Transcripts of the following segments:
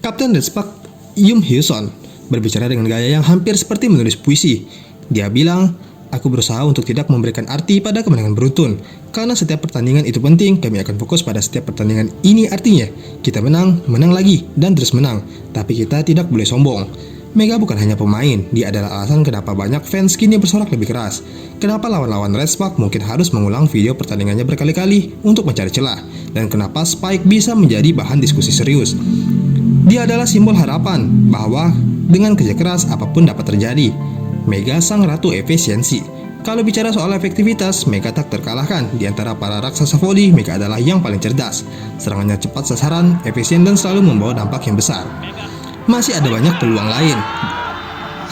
Kapten Redspark Yum Hyo-son berbicara dengan gaya yang hampir seperti menulis puisi. Dia bilang, "Aku berusaha untuk tidak memberikan arti pada kemenangan beruntun. Karena setiap pertandingan itu penting, kami akan fokus pada setiap pertandingan ini artinya. Kita menang, menang lagi, dan terus menang. Tapi kita tidak boleh sombong." Mega bukan hanya pemain, dia adalah alasan kenapa banyak fans kini bersorak lebih keras. Kenapa lawan-lawan Redspark mungkin harus mengulang video pertandingannya berkali-kali untuk mencari celah. Dan kenapa Spike bisa menjadi bahan diskusi serius. Dia adalah simbol harapan bahwa dengan kerja keras apapun dapat terjadi. Mega sang ratu efisiensi. Kalau bicara soal efektivitas, Mega tak terkalahkan. Di antara para raksasa volley, Mega adalah yang paling cerdas. Serangannya cepat sasaran, efisien dan selalu membawa dampak yang besar. Masih ada banyak peluang lain.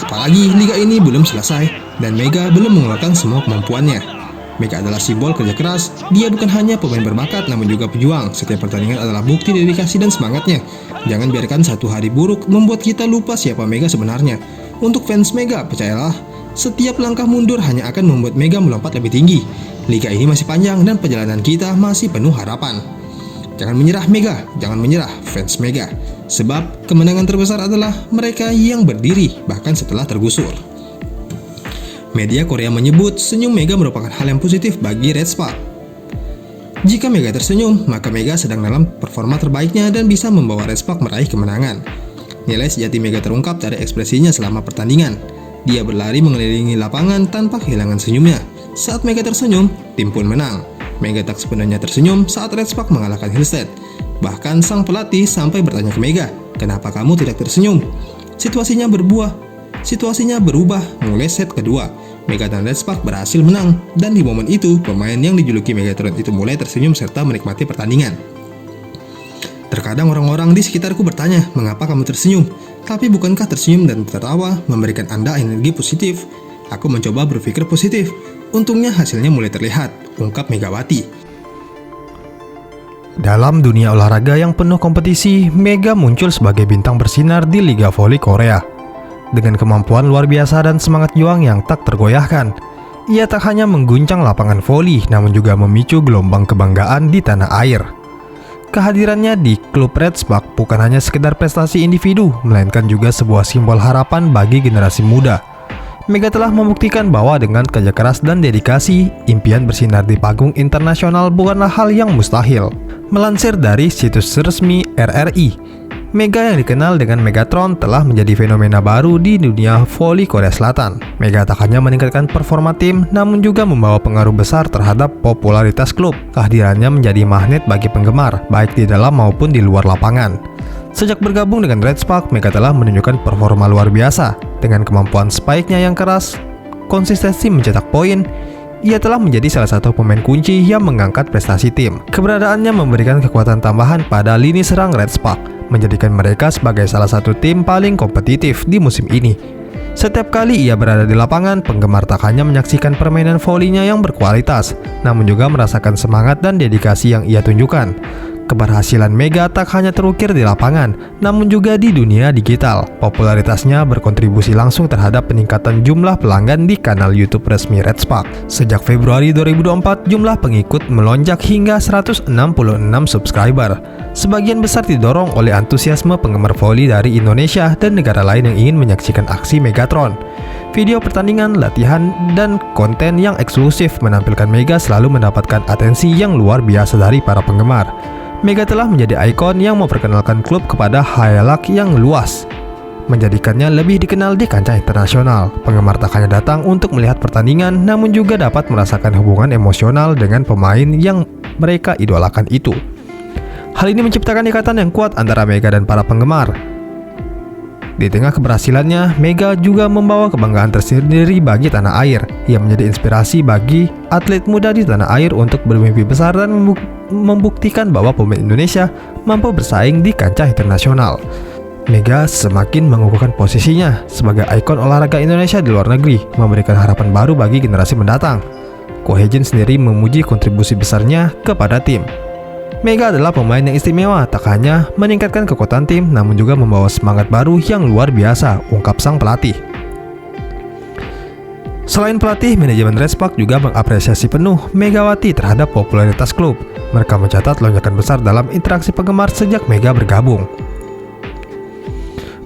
Apalagi liga ini belum selesai dan Mega belum mengeluarkan semua kemampuannya. Mega adalah simbol kerja keras. Dia bukan hanya pemain berbakat namun juga pejuang. Setiap pertandingan adalah bukti dedikasi dan semangatnya. Jangan biarkan satu hari buruk membuat kita lupa siapa Mega sebenarnya. Untuk fans Mega, percayalah, setiap langkah mundur hanya akan membuat Mega melompat lebih tinggi. Liga ini masih panjang dan perjalanan kita masih penuh harapan. Jangan menyerah Mega, jangan menyerah fans Mega. Sebab kemenangan terbesar adalah mereka yang berdiri bahkan setelah tergusur. Media Korea menyebut senyum Mega merupakan hal yang positif bagi Redspark. Jika Mega tersenyum, maka Mega sedang dalam performa terbaiknya dan bisa membawa Redspark meraih kemenangan. Nilai sejati Mega terungkap dari ekspresinya selama pertandingan. Dia berlari mengelilingi lapangan tanpa kehilangan senyumnya. Saat Mega tersenyum, tim pun menang. Mega tak sepenuhnya tersenyum saat Redspark mengalahkan Hillstead. Bahkan sang pelatih sampai bertanya ke Mega, "Kenapa kamu tidak tersenyum?" Situasinya berubah mulai set kedua. Mega dan Redspark berhasil menang, dan di momen itu, pemain yang dijuluki Megatron itu mulai tersenyum serta menikmati pertandingan. Terkadang orang-orang di sekitarku bertanya, "Mengapa kamu tersenyum?" Tapi bukankah tersenyum dan tertawa memberikan Anda energi positif? Aku mencoba berpikir positif. Untungnya hasilnya mulai terlihat, ungkap Megawati. Dalam dunia olahraga yang penuh kompetisi, Mega muncul sebagai bintang bersinar di Liga Voli Korea. Dengan kemampuan luar biasa dan semangat juang yang tak tergoyahkan, ia tak hanya mengguncang lapangan voli, namun juga memicu gelombang kebanggaan di tanah air. Kehadirannya di klub Redspark bukan hanya sekedar prestasi individu, melainkan juga sebuah simbol harapan bagi generasi muda. Mega telah membuktikan bahwa dengan kerja keras dan dedikasi, impian bersinar di panggung internasional bukanlah hal yang mustahil. Melansir dari situs resmi RRI, Mega yang dikenal dengan Megatron telah menjadi fenomena baru di dunia voli Korea Selatan. Mega tak hanya meningkatkan performa tim, namun juga membawa pengaruh besar terhadap popularitas klub. Kehadirannya menjadi magnet bagi penggemar, baik di dalam maupun di luar lapangan. Sejak bergabung dengan Redspark, Mega telah menunjukkan performa luar biasa. Dengan kemampuan spike-nya yang keras, konsistensi mencetak poin, ia telah menjadi salah satu pemain kunci yang mengangkat prestasi tim. Keberadaannya memberikan kekuatan tambahan pada lini serang Redspark, menjadikan mereka sebagai salah satu tim paling kompetitif di musim ini. Setiap kali ia berada di lapangan, penggemar tak hanya menyaksikan permainan volinya yang berkualitas, namun juga merasakan semangat dan dedikasi yang ia tunjukkan. Keberhasilan Mega tak hanya terukir di lapangan, namun juga di dunia digital. Popularitasnya berkontribusi langsung terhadap peningkatan jumlah pelanggan di kanal YouTube resmi Redspark. Sejak Februari 2024, jumlah pengikut melonjak hingga 166 subscriber. Sebagian besar didorong oleh antusiasme penggemar voli dari Indonesia dan negara lain yang ingin menyaksikan aksi Megatron. Video pertandingan, latihan, dan konten yang eksklusif menampilkan Mega selalu mendapatkan atensi yang luar biasa dari para penggemar. Mega telah menjadi ikon yang memperkenalkan klub kepada khalayak yang luas, menjadikannya lebih dikenal di kancah internasional. Penggemar tak hanya datang untuk melihat pertandingan, namun juga dapat merasakan hubungan emosional dengan pemain yang mereka idolakan itu. Hal ini menciptakan ikatan yang kuat antara Mega dan para penggemar. Di tengah keberhasilannya, Mega juga membawa kebanggaan tersendiri bagi tanah air. Ia menjadi inspirasi bagi atlet muda di tanah air untuk bermimpi besar dan membuktikan bahwa pemain Indonesia mampu bersaing di kancah internasional. Mega semakin mengukuhkan posisinya sebagai ikon olahraga Indonesia di luar negeri, memberikan harapan baru bagi generasi mendatang. Ko Hye-jin sendiri memuji kontribusi besarnya kepada tim. Mega adalah pemain yang istimewa, tak hanya meningkatkan kekuatan tim, namun juga membawa semangat baru yang luar biasa, ungkap sang pelatih. Selain pelatih, manajemen Redspark juga mengapresiasi penuh Megawati terhadap popularitas klub. Mereka mencatat lonjakan besar dalam interaksi penggemar sejak Mega bergabung.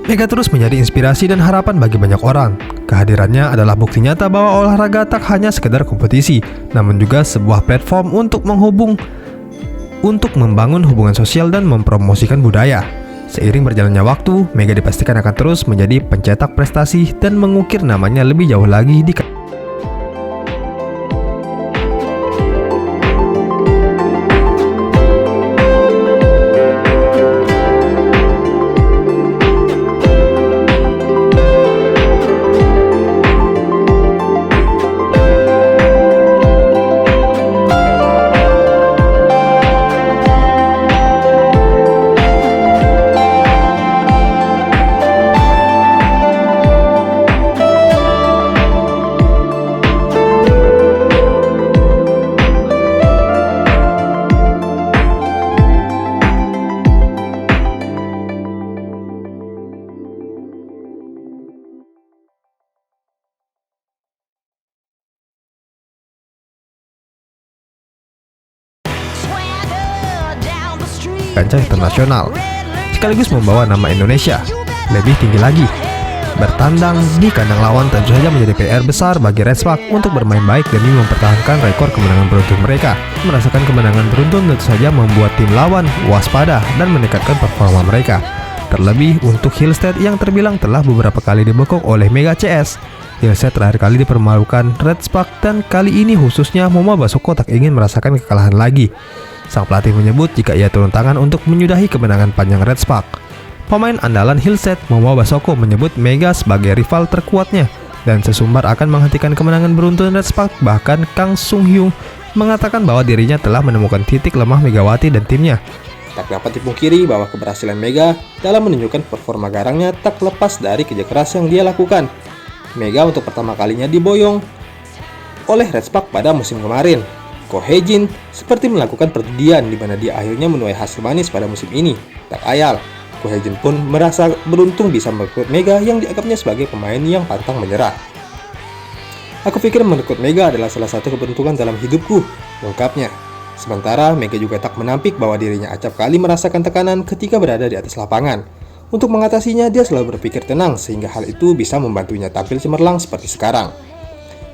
Mega terus menjadi inspirasi dan harapan bagi banyak orang. Kehadirannya adalah bukti nyata bahwa olahraga tak hanya sekedar kompetisi, namun juga sebuah platform untuk membangun hubungan sosial dan mempromosikan budaya. Seiring berjalannya waktu, Mega dipastikan akan terus menjadi pencetak prestasi dan mengukir namanya lebih jauh lagi di kancah internasional, sekaligus membawa nama Indonesia lebih tinggi lagi. Bertandang di kandang lawan tentu saja menjadi PR besar bagi Red Spark untuk bermain baik demi mempertahankan rekor kemenangan beruntun mereka. Merasakan kemenangan beruntun tentu saja membuat tim lawan waspada dan meningkatkan performa mereka. Terlebih untuk Hillstead yang terbilang telah beberapa kali dibekuk oleh Mega CS. Hillstead terakhir kali dipermalukan Red Spark dan kali ini khususnya Momo Basoko tak ingin merasakan kekalahan lagi. Sang pelatih menyebut jika ia turun tangan untuk menyudahi kemenangan panjang Red Spark. Pemain andalan Hillstead, Momo Basoko, menyebut Mega sebagai rival terkuatnya dan sesumbar akan menghentikan kemenangan beruntun Red Spark. Bahkan Kang Sung Hyung mengatakan bahwa dirinya telah menemukan titik lemah Megawati dan timnya. Tak dapat dipungkiri bahwa keberhasilan Mega dalam menunjukkan performa garangnya tak lepas dari kerja keras yang dia lakukan. Mega untuk pertama kalinya diboyong oleh Red Spark pada musim kemarin. Ko Hye-jin seperti melakukan perjudian di mana dia akhirnya menuai hasil manis pada musim ini. Tak ayal, Ko Hye-jin pun merasa beruntung bisa merekrut Mega yang dianggapnya sebagai pemain yang pantang menyerah. Aku pikir merekrut Mega adalah salah satu keberuntungan dalam hidupku, ungkapnya. Sementara Mega juga tak menampik bahwa dirinya acap kali merasakan tekanan ketika berada di atas lapangan. Untuk mengatasinya, dia selalu berpikir tenang sehingga hal itu bisa membantunya tampil cemerlang seperti sekarang.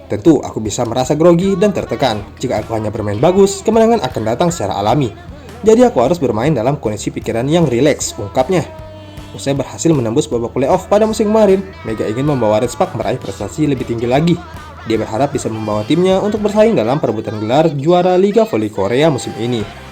Tentu, aku bisa merasa grogi dan tertekan. Jika aku hanya bermain bagus, kemenangan akan datang secara alami. Jadi aku harus bermain dalam kondisi pikiran yang rileks, ungkapnya. Usai berhasil menembus babak playoff pada musim kemarin, Mega ingin membawa Red Spark meraih prestasi lebih tinggi lagi. Dia berharap bisa membawa timnya untuk bersaing dalam perebutan gelar juara Liga Voli Korea musim ini.